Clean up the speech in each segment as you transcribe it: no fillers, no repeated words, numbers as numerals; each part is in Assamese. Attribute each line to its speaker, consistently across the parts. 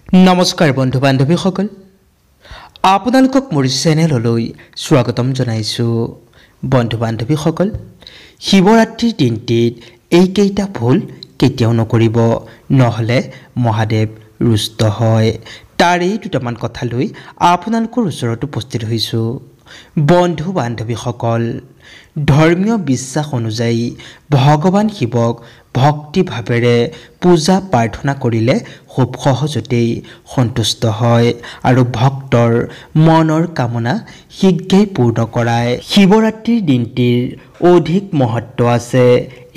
Speaker 1: নমস্কাৰ বন্ধু বান্ধৱীসকল, আপোনালোকক মোৰ চেনেললৈ স্বাগতম জনাইছোঁ। বন্ধু বান্ধৱীসকল, শিৱৰাত্ৰিৰ দিনটিত এইকেইটা ভুল কেতিয়াও নকৰিব, নহ'লে মহাদেৱ ৰুষ্ট হয়। তাৰেই দুটামান কথা লৈ আপোনালোকৰ ওচৰত উপস্থিত হৈছোঁ। বন্ধু বান্ধৱীসকল, ধৰ্মীয় বিশ্বাস অনুযায়ী ভগৱান শিৱক ভক্তিভাৱেৰে পূজা প্ৰাৰ্থনা কৰিলে খুব সহজতেই সন্তুষ্ট হয় আৰু ভক্তৰ মনৰ কামনা শীঘ্ৰেই পূৰ্ণ কৰায়। শিৱৰাত্ৰিৰ দিনটিৰ অধিক মহত্ব আছে।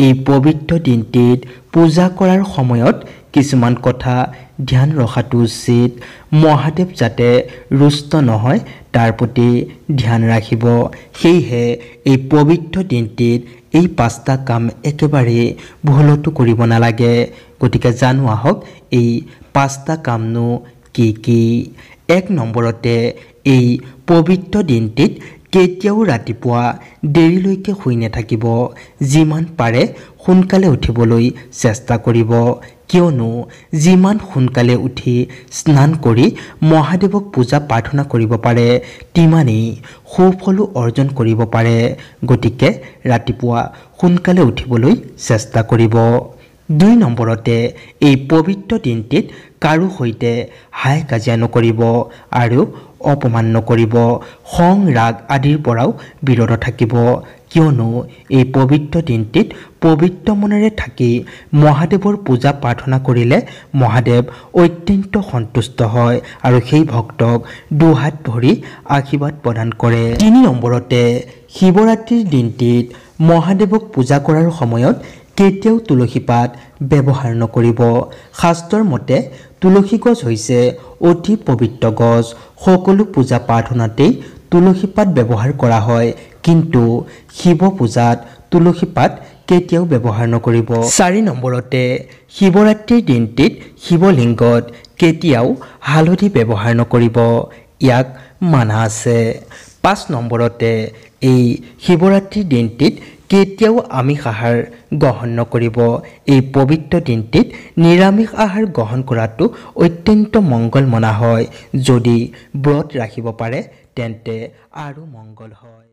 Speaker 1: এই পবিত্ৰ দিনটিত পূজা কৰাৰ সময়ত কিছুমান কথা ধ্যান ৰখাটো উচিত। মহাদেৱ যাতে ৰুষ্ট নহয় তাৰ প্ৰতি ধ্যান ৰাখিব। সেয়েহে এই পবিত্ৰ দিনটিত এই 5টা কাম একেবাৰে ভুলতো কৰিব নালাগে। গতিকে জানো আহক এই 5টা কামনো কি কি। 1 নম্বৰতে, এই পবিত্ৰ দিনটিত কেতিয়াও ৰাতিপুৱা দেৰিলৈকে শুই নাথাকিব। যিমান পাৰে সোনকালে উঠিবলৈ চেষ্টা কৰিব, কিয়নো যিমান সোনকালে উঠি স্নান কৰি মহাদেৱক পূজা প্ৰাৰ্থনা কৰিব পাৰে তিমানেই সুফলো অৰ্জন কৰিব পাৰে। গতিকে ৰাতিপুৱা সোনকালে উঠিবলৈ চেষ্টা কৰিব। 2 নম্বৰতে, এই পবিত্ৰ দিনটিত কাৰো সৈতে হাই কাজিয়া নকৰিব আৰু অপমান নকৰিব। খং ৰাগ আদিৰ পৰাও বিৰত থাকিব, কিয়নো এই পবিত্ৰ দিনটিত পবিত্ৰ মনেৰে থাকি মহাদেৱৰ পূজা প্ৰাৰ্থনা কৰিলে মহাদেৱ অত্যন্ত সন্তুষ্ট হয় আৰু সেই ভক্তক দুহাত ভৰি আশীৰ্বাদ প্ৰদান কৰে। 3 নম্বৰতে, শিৱৰাত্ৰিৰ দিনটিত মহাদেৱক পূজা কৰাৰ সময়ত কেতিয়াও তুলসী পাত ব্যৱহাৰ নকৰিব। শাস্ত্ৰৰ মতে তুলসী গছ হৈছে অতি পবিত্ৰ গছ। সকলো পূজা প্ৰাৰ্থনাতেই তুলসী পাত ব্যৱহাৰ কৰা হয়, কিন্তু শিৱ পূজাত তুলসী পাত কেতিয়াও ব্যৱহাৰ নকৰিব। 4 নম্বৰতে, শিৱৰাত্ৰিৰ দিনটিত শিৱলিংগত কেতিয়াও হালধি ব্যৱহাৰ নকৰিব। ইয়াক মানা আছে। 5 নম্বৰতে, এই শিৱৰাত্ৰিৰ দিনটিত কেতিয়াও আমিষ আহাৰ গ্ৰহণ নকৰিব। এই পবিত্ৰ দিনটিত নিৰামিষ আহাৰ গ্ৰহণ কৰাটো অত্যন্ত মংগল মনা হয়। যদি ব্ৰত ৰাখিব পাৰে তেন্তে আৰু মংগল হয়।